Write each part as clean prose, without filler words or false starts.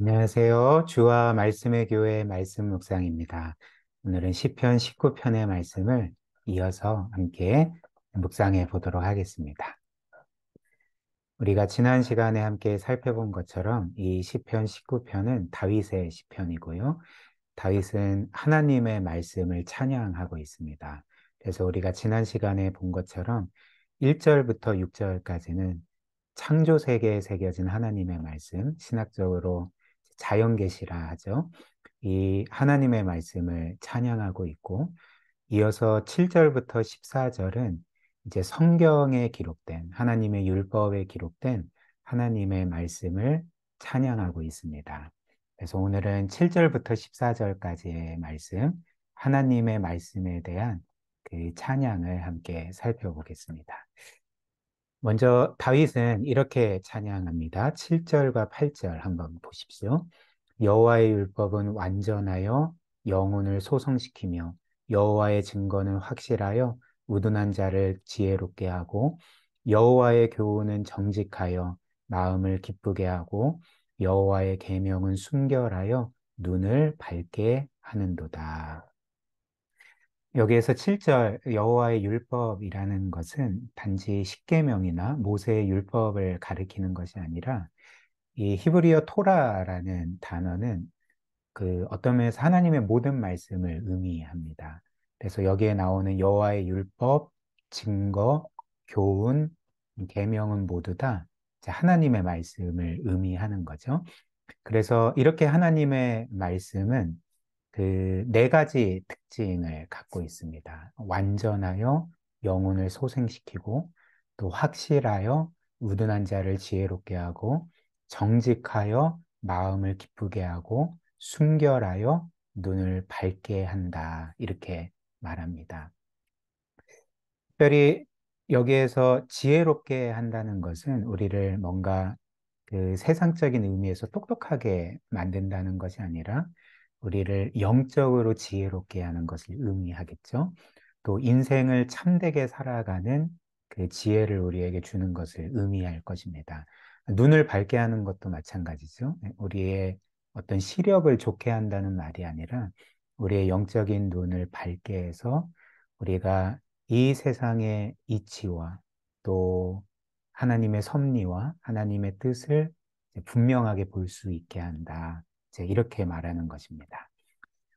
안녕하세요. 주와 말씀의 교회 말씀 묵상입니다. 오늘은 시편 19편의 말씀을 이어서 함께 묵상해 보도록 하겠습니다. 우리가 지난 시간에 함께 살펴본 것처럼 이 시편 19편은 다윗의 시편이고요. 다윗은 하나님의 말씀을 찬양하고 있습니다. 그래서 우리가 지난 시간에 본 것처럼 1절부터 6절까지는 창조 세계에 새겨진 하나님의 말씀, 신학적으로 자연계시라 하죠. 이 하나님의 말씀을 찬양하고 있고, 이어서 7절부터 14절은 이제 성경에 기록된 하나님의 율법에 기록된 하나님의 말씀을 찬양하고 있습니다. 그래서 오늘은 7절부터 14절까지의 말씀, 하나님의 말씀에 대한 그 찬양을 함께 살펴보겠습니다. 먼저 다윗은 이렇게 찬양합니다. 7절과 8절 한번 보십시오. 여호와의 율법은 완전하여 영혼을 소성시키며 여호와의 증거는 확실하여 우둔한 자를 지혜롭게 하고 여호와의 교훈은 정직하여 마음을 기쁘게 하고 여호와의 계명은 순결하여 눈을 밝게 하는도다. 여기에서 7절 여호와의 율법이라는 것은 단지 십계명이나 모세의 율법을 가리키는 것이 아니라 이 히브리어 토라라는 단어는 그 어떤 면에서 하나님의 모든 말씀을 의미합니다. 그래서 여기에 나오는 여호와의 율법, 증거, 교훈, 계명은 모두 다 하나님의 말씀을 의미하는 거죠. 그래서 이렇게 하나님의 말씀은 그 네 가지 특징을 갖고 있습니다. 완전하여 영혼을 소생시키고, 또 확실하여 우둔한 자를 지혜롭게 하고, 정직하여 마음을 기쁘게 하고, 순결하여 눈을 밝게 한다. 이렇게 말합니다. 특별히 여기에서 지혜롭게 한다는 것은 우리를 뭔가 그 세상적인 의미에서 똑똑하게 만든다는 것이 아니라 우리를 영적으로 지혜롭게 하는 것을 의미하겠죠. 또 인생을 참되게 살아가는 그 지혜를 우리에게 주는 것을 의미할 것입니다. 눈을 밝게 하는 것도 마찬가지죠. 우리의 어떤 시력을 좋게 한다는 말이 아니라 우리의 영적인 눈을 밝게 해서 우리가 이 세상의 이치와 또 하나님의 섭리와 하나님의 뜻을 분명하게 볼 수 있게 한다. 이제 이렇게 말하는 것입니다.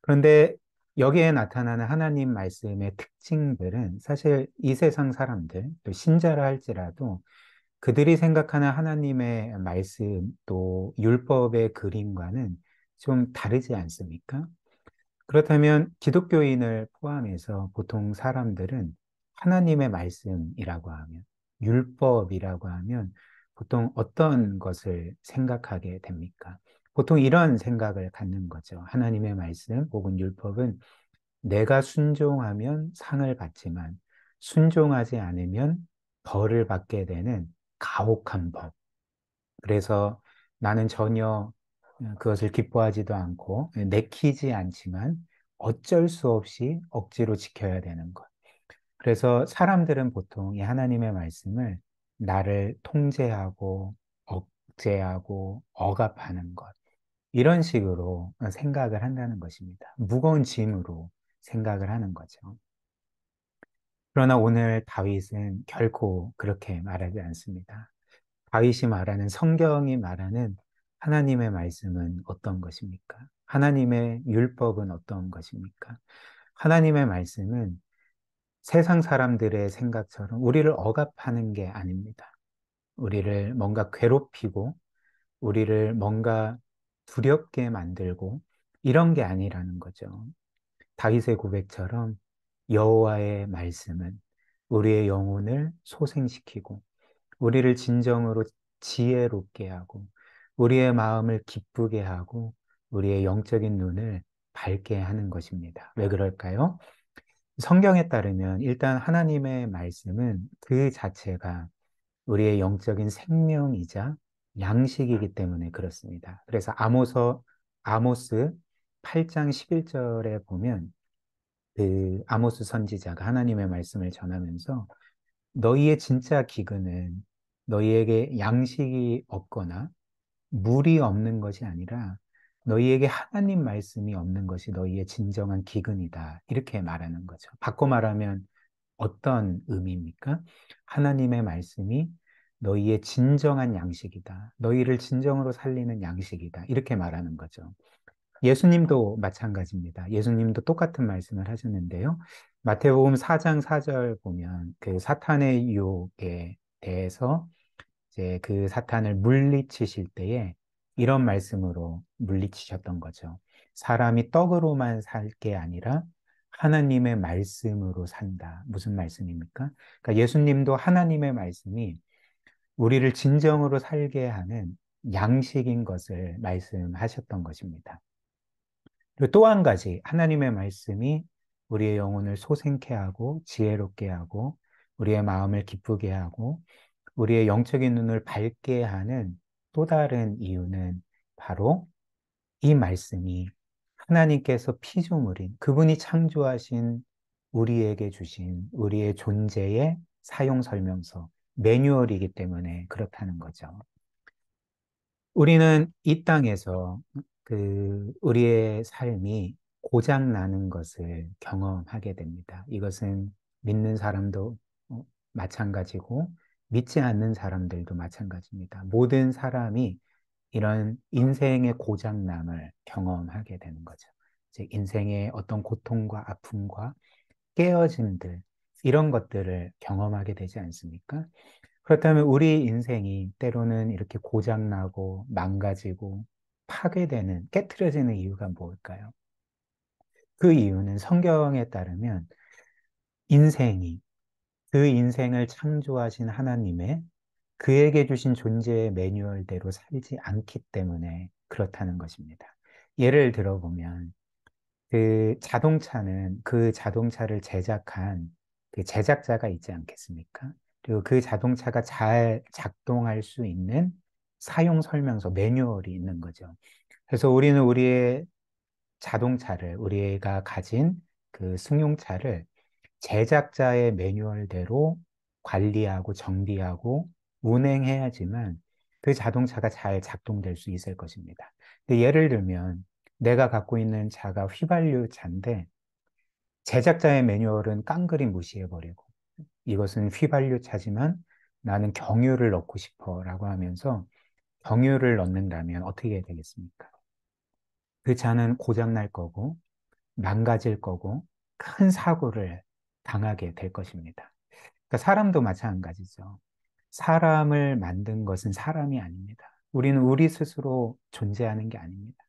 그런데 여기에 나타나는 하나님 말씀의 특징들은 사실 이 세상 사람들, 또 신자라 할지라도 그들이 생각하는 하나님의 말씀 또 율법의 그림과는 좀 다르지 않습니까? 그렇다면 기독교인을 포함해서 보통 사람들은 하나님의 말씀이라고 하면, 율법이라고 하면 보통 어떤 것을 생각하게 됩니까? 보통 이런 생각을 갖는 거죠. 하나님의 말씀 혹은 율법은 내가 순종하면 상을 받지만 순종하지 않으면 벌을 받게 되는 가혹한 법. 그래서 나는 전혀 그것을 기뻐하지도 않고 내키지 않지만 어쩔 수 없이 억지로 지켜야 되는 것. 그래서 사람들은 보통 이 하나님의 말씀을 나를 통제하고 억제하고 억압하는 것. 이런 식으로 생각을 한다는 것입니다. 무거운 짐으로 생각을 하는 거죠. 그러나 오늘 다윗은 결코 그렇게 말하지 않습니다. 다윗이 말하는 성경이 말하는 하나님의 말씀은 어떤 것입니까? 하나님의 율법은 어떤 것입니까? 하나님의 말씀은 세상 사람들의 생각처럼 우리를 억압하는 게 아닙니다. 우리를 뭔가 괴롭히고 우리를 뭔가 두렵게 만들고 이런 게 아니라는 거죠. 다윗의 고백처럼 여호와의 말씀은 우리의 영혼을 소생시키고 우리를 진정으로 지혜롭게 하고 우리의 마음을 기쁘게 하고 우리의 영적인 눈을 밝게 하는 것입니다. 왜 그럴까요? 성경에 따르면 일단 하나님의 말씀은 그 자체가 우리의 영적인 생명이자 양식이기 때문에 그렇습니다. 그래서 아모스 8장 11절에 보면 그 아모스 선지자가 하나님의 말씀을 전하면서 너희의 진짜 기근은 너희에게 양식이 없거나 물이 없는 것이 아니라 너희에게 하나님 말씀이 없는 것이 너희의 진정한 기근이다. 이렇게 말하는 거죠. 바꿔 말하면 어떤 의미입니까? 하나님의 말씀이 너희의 진정한 양식이다. 너희를 진정으로 살리는 양식이다. 이렇게 말하는 거죠. 예수님도 마찬가지입니다. 예수님도 똑같은 말씀을 하셨는데요. 마태복음 4장 4절 보면 그 사탄의 유혹에 대해서 이제 그 사탄을 물리치실 때에 이런 말씀으로 물리치셨던 거죠. 사람이 떡으로만 살 게 아니라 하나님의 말씀으로 산다. 무슨 말씀입니까? 그러니까 예수님도 하나님의 말씀이 우리를 진정으로 살게 하는 양식인 것을 말씀하셨던 것입니다. 그리고 또 한 가지, 하나님의 말씀이 우리의 영혼을 소생케 하고 지혜롭게 하고 우리의 마음을 기쁘게 하고 우리의 영적인 눈을 밝게 하는 또 다른 이유는 바로 이 말씀이 하나님께서 피조물인 그분이 창조하신 우리에게 주신 우리의 존재의 사용 설명서, 매뉴얼이기 때문에 그렇다는 거죠. 우리는 이 땅에서 우리의 삶이 고장 나는 것을 경험하게 됩니다. 이것은 믿는 사람도 마찬가지고 믿지 않는 사람들도 마찬가지입니다. 모든 사람이 이런 인생의 고장남을 경험하게 되는 거죠. 즉, 인생의 어떤 고통과 아픔과 깨어짐들, 이런 것들을 경험하게 되지 않습니까? 그렇다면 우리 인생이 때로는 이렇게 고장나고 망가지고 파괴되는, 깨트려지는 이유가 뭘까요? 그 이유는 성경에 따르면 인생이 그 인생을 창조하신 하나님의 그에게 주신 존재의 매뉴얼대로 살지 않기 때문에 그렇다는 것입니다. 예를 들어보면 그 자동차를 제작한 그 제작자가 있지 않겠습니까? 그리고 그 자동차가 잘 작동할 수 있는 사용 설명서, 매뉴얼이 있는 거죠. 그래서 우리는 우리의 자동차를, 우리가 가진 그 승용차를 제작자의 매뉴얼대로 관리하고 정비하고 운행해야지만 그 자동차가 잘 작동될 수 있을 것입니다. 근데 예를 들면 내가 갖고 있는 차가 휘발유 차인데 제작자의 매뉴얼은 깡그리 무시해버리고 이것은 휘발유 차지만 나는 경유를 넣고 싶어 라고 하면서 경유를 넣는다면 어떻게 되겠습니까? 그 차는 고장날 거고 망가질 거고 큰 사고를 당하게 될 것입니다. 그러니까 사람도 마찬가지죠. 사람을 만든 것은 사람이 아닙니다. 우리는 우리 스스로 존재하는 게 아닙니다.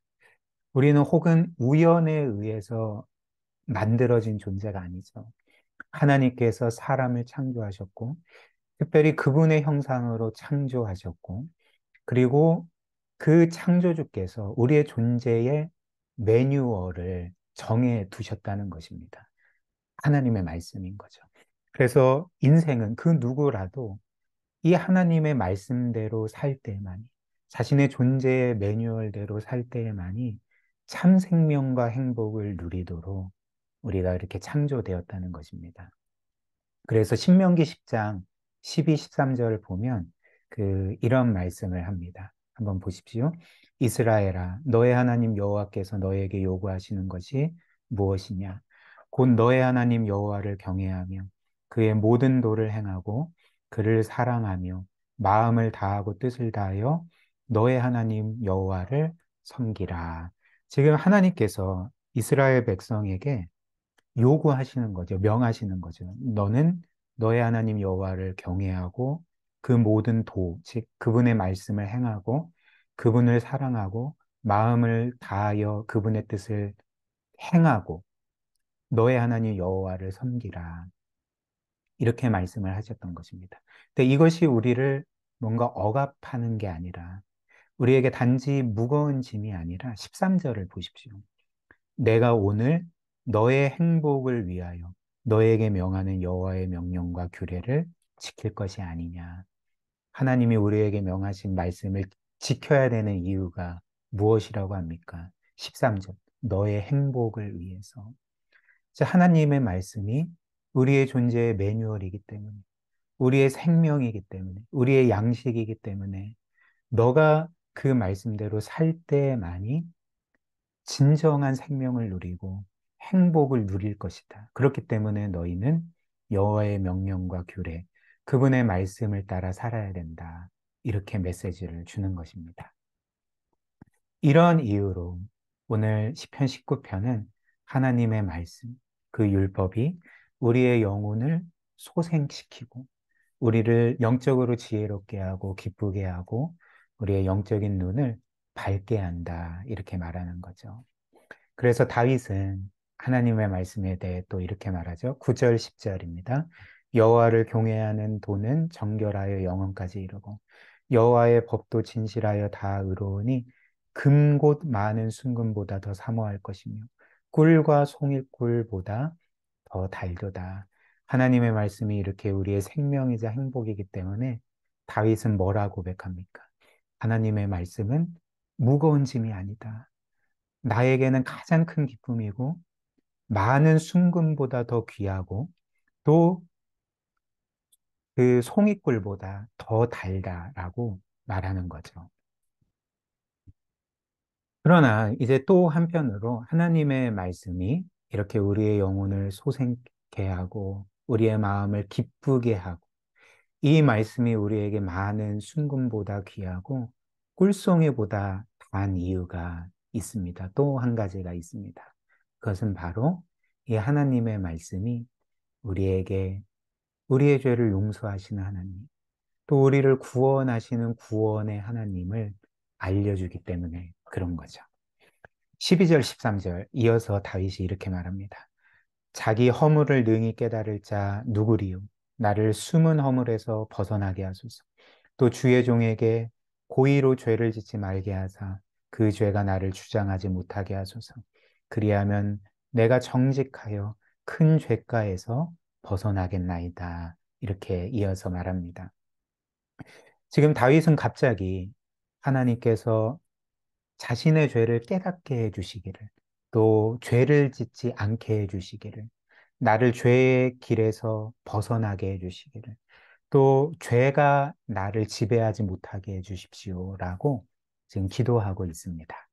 우리는 혹은 우연에 의해서 만들어진 존재가 아니죠. 하나님께서 사람을 창조하셨고, 특별히 그분의 형상으로 창조하셨고, 그리고 그 창조주께서 우리의 존재의 매뉴얼을 정해 두셨다는 것입니다. 하나님의 말씀인 거죠. 그래서 인생은 그 누구라도 이 하나님의 말씀대로 살 때만이, 자신의 존재의 매뉴얼대로 살 때만이 참 생명과 행복을 누리도록 우리가 이렇게 창조되었다는 것입니다. 그래서 신명기 10장 12, 13절 보면 이런 말씀을 합니다. 한번 보십시오. 이스라엘아, 너의 하나님 여호와께서 너에게 요구하시는 것이 무엇이냐? 곧 너의 하나님 여호와를 경외하며 그의 모든 도를 행하고 그를 사랑하며 마음을 다하고 뜻을 다하여 너의 하나님 여호와를 섬기라. 지금 하나님께서 이스라엘 백성에게 요구하시는 거죠. 명하시는 거죠. 너는 너의 하나님 여호와를 경외하고 그 모든 즉 그분의 말씀을 행하고 그분을 사랑하고 마음을 다하여 그분의 뜻을 행하고 너의 하나님 여호와를 섬기라. 이렇게 말씀을 하셨던 것입니다. 근데 이것이 우리를 뭔가 억압하는 게 아니라 우리에게 단지 무거운 짐이 아니라 13절을 보십시오. 내가 오늘 너의 행복을 위하여 너에게 명하는 여호와의 명령과 규례를 지킬 것이 아니냐. 하나님이 우리에게 명하신 말씀을 지켜야 되는 이유가 무엇이라고 합니까? 13절. 너의 행복을 위해서. 하나님의 말씀이 우리의 존재의 매뉴얼이기 때문에, 우리의 생명이기 때문에, 우리의 양식이기 때문에, 너가 그 말씀대로 살 때만이 진정한 생명을 누리고 행복을 누릴 것이다. 그렇기 때문에 너희는 여호와의 명령과 규례, 그분의 말씀을 따라 살아야 된다. 이렇게 메시지를 주는 것입니다. 이런 이유로 오늘 시편 19편은 하나님의 말씀, 그 율법이 우리의 영혼을 소생시키고 우리를 영적으로 지혜롭게 하고 기쁘게 하고 우리의 영적인 눈을 밝게 한다. 이렇게 말하는 거죠. 그래서 다윗은 하나님의 말씀에 대해 또 이렇게 말하죠. 9절, 10절입니다. 여호와를 경외하는 도는 정결하여 영원까지 이르고 여호와의 법도 진실하여 다 의로우니 금곧 많은 순금보다 더 사모할 것이며 꿀과 송이꿀보다 더 달도다. 하나님의 말씀이 이렇게 우리의 생명이자 행복이기 때문에 다윗은 뭐라 고백합니까? 하나님의 말씀은 무거운 짐이 아니다. 나에게는 가장 큰 기쁨이고 많은 순금보다 더 귀하고 또 그 송이꿀보다 더 달다라고 말하는 거죠. 그러나 이제 또 한편으로 하나님의 말씀이 이렇게 우리의 영혼을 소생케 하고 우리의 마음을 기쁘게 하고 이 말씀이 우리에게 많은 순금보다 귀하고 꿀송이보다 단 이유가 있습니다. 또 한 가지가 있습니다. 그것은 바로 이 하나님의 말씀이 우리에게 우리의 죄를 용서하시는 하나님, 또 우리를 구원하시는 구원의 하나님을 알려주기 때문에 그런 거죠. 12절, 13절 이어서 다윗이 이렇게 말합니다. 자기 허물을 능히 깨달을 자 누구리요? 나를 숨은 허물에서 벗어나게 하소서. 또 주의 종에게 고의로 죄를 짓지 말게 하사 그 죄가 나를 주장하지 못하게 하소서. 그리하면 내가 정직하여 큰 죄가에서 벗어나겠나이다. 이렇게 이어서 말합니다. 지금 다윗은 갑자기 하나님께서 자신의 죄를 깨닫게 해주시기를, 또 죄를 짓지 않게 해주시기를, 나를 죄의 길에서 벗어나게 해주시기를, 또 죄가 나를 지배하지 못하게 해주십시오라고 지금 기도하고 있습니다.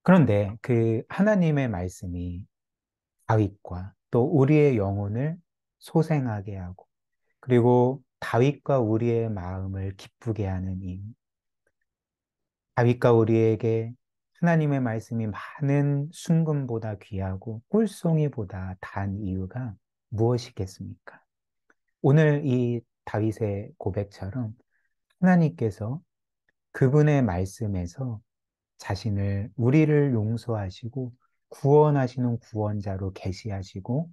그런데 그 하나님의 말씀이 다윗과 또 우리의 영혼을 소생하게 하고, 그리고 다윗과 우리의 마음을 기쁘게 하는 이유, 다윗과 우리에게 하나님의 말씀이 많은 순금보다 귀하고 꿀송이보다 단 이유가 무엇이겠습니까? 오늘 이 다윗의 고백처럼 하나님께서 그분의 말씀에서 자신을 우리를 용서하시고 구원하시는 구원자로 계시하시고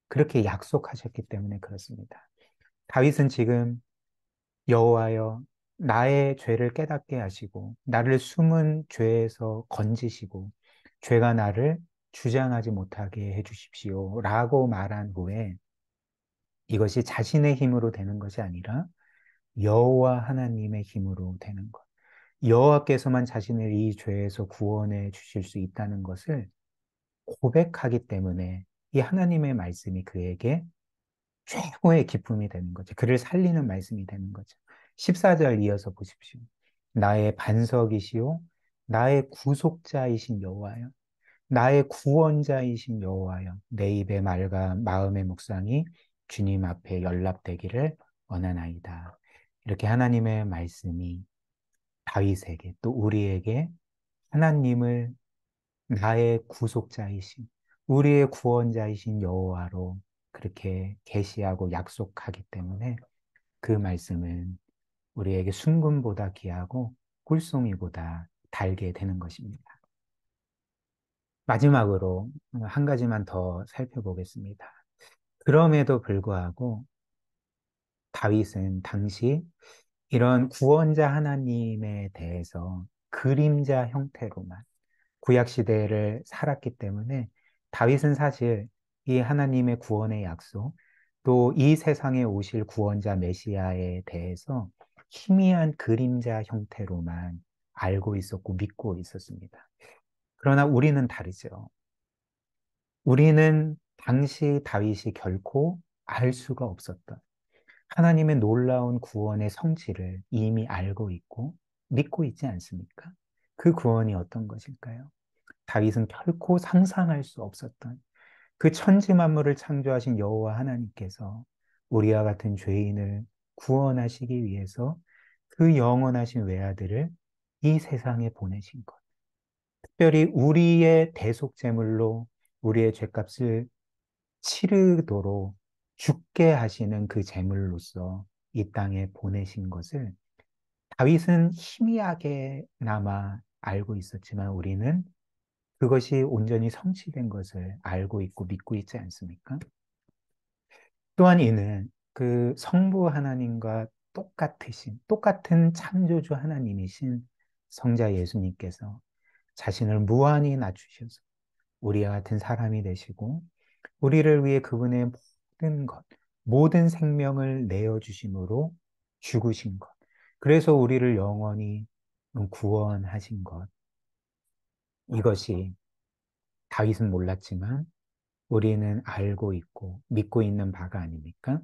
그렇게 약속하셨기 때문에 그렇습니다. 다윗은 지금 여호와여 나의 죄를 깨닫게 하시고 나를 숨은 죄에서 건지시고 죄가 나를 주장하지 못하게 해주십시오 라고 말한 후에 이것이 자신의 힘으로 되는 것이 아니라 여호와 하나님의 힘으로 되는 것. 여호와께서만 자신을 이 죄에서 구원해 주실 수 있다는 것을 고백하기 때문에 이 하나님의 말씀이 그에게 최고의 기쁨이 되는 거죠. 그를 살리는 말씀이 되는 거죠. 14절 이어서 보십시오. 나의 반석이시요 나의 구속자이신 여호와여 나의 구원자이신 여호와여 내 입의 말과 마음의 묵상이 주님 앞에 연락되기를 원하나이다. 이렇게 하나님의 말씀이 다윗에게 또 우리에게 하나님을 나의 구속자이신 우리의 구원자이신 여호와로 그렇게 계시하고 약속하기 때문에 그 말씀은 우리에게 순금보다 귀하고 꿀송이보다 달게 되는 것입니다. 마지막으로 한 가지만 더 살펴보겠습니다. 그럼에도 불구하고 다윗은 당시 이런 구원자 하나님에 대해서 그림자 형태로만 구약 시대를 살았기 때문에 다윗은 사실 이 하나님의 구원의 약속, 또 이 세상에 오실 구원자 메시아에 대해서 희미한 그림자 형태로만 알고 있었고 믿고 있었습니다. 그러나 우리는 다르죠. 우리는 당시 다윗이 결코 알 수가 없었던 하나님의 놀라운 구원의 성취를 이미 알고 있고 믿고 있지 않습니까? 그 구원이 어떤 것일까요? 다윗은 결코 상상할 수 없었던 그 천지 만물을 창조하신 여호와 하나님께서 우리와 같은 죄인을 구원하시기 위해서 그 영원하신 외아들을 이 세상에 보내신 것. 특별히 우리의 대속제물로 우리의 죄값을 치르도록 죽게 하시는 그 제물로서 이 땅에 보내신 것을 다윗은 희미하게나마 알고 있었지만 우리는 그것이 온전히 성취된 것을 알고 있고 믿고 있지 않습니까? 또한 이는 그 성부 하나님과 똑같은 창조주 하나님이신 성자 예수님께서 자신을 무한히 낮추셔서 우리와 같은 사람이 되시고 우리를 위해 그분의 모든 것, 모든 생명을 내어주심으로 죽으신 것. 그래서 우리를 영원히 구원하신 것. 이것이 다윗은 몰랐지만 우리는 알고 있고 믿고 있는 바가 아닙니까?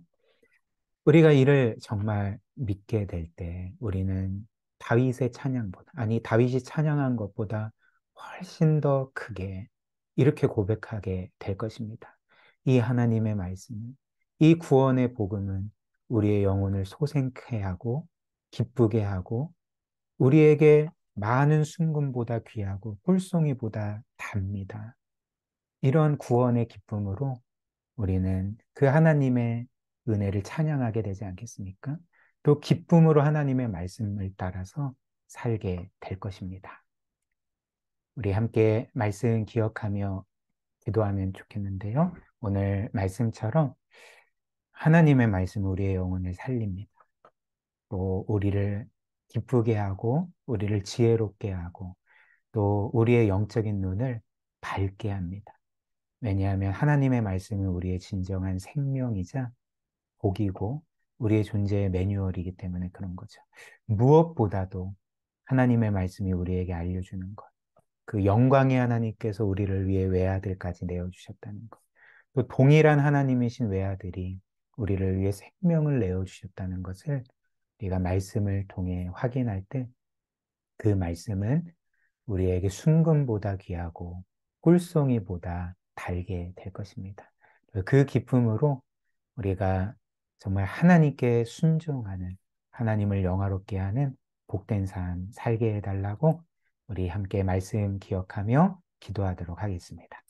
우리가 이를 정말 믿게 될 때 우리는 다윗의 찬양보다, 아니, 다윗이 찬양한 것보다 훨씬 더 크게 이렇게 고백하게 될 것입니다. 이 하나님의 말씀은, 이 구원의 복음은 우리의 영혼을 소생케 하고 기쁘게 하고 우리에게 많은 순금보다 귀하고 꿀송이보다 답니다. 이런 구원의 기쁨으로 우리는 그 하나님의 은혜를 찬양하게 되지 않겠습니까? 또 기쁨으로 하나님의 말씀을 따라서 살게 될 것입니다. 우리 함께 말씀 기억하며 기도하면 좋겠는데요. 오늘 말씀처럼 하나님의 말씀 우리의 영혼을 살립니다. 또 우리를 기쁘게 하고 우리를 지혜롭게 하고 또 우리의 영적인 눈을 밝게 합니다. 왜냐하면 하나님의 말씀은 우리의 진정한 생명이자 복이고 우리의 존재의 매뉴얼이기 때문에 그런 거죠. 무엇보다도 하나님의 말씀이 우리에게 알려주는 것. 그 영광의 하나님께서 우리를 위해 외아들까지 내어주셨다는 것. 또 동일한 하나님이신 외아들이 우리를 위해 생명을 내어주셨다는 것을 우리가 말씀을 통해 확인할 때 그 말씀은 우리에게 순금보다 귀하고 꿀송이보다 달게 될 것입니다. 그 기쁨으로 우리가 정말 하나님께 순종하는 하나님을 영화롭게 하는 복된 삶 살게 해달라고 우리 함께 말씀 기억하며 기도하도록 하겠습니다.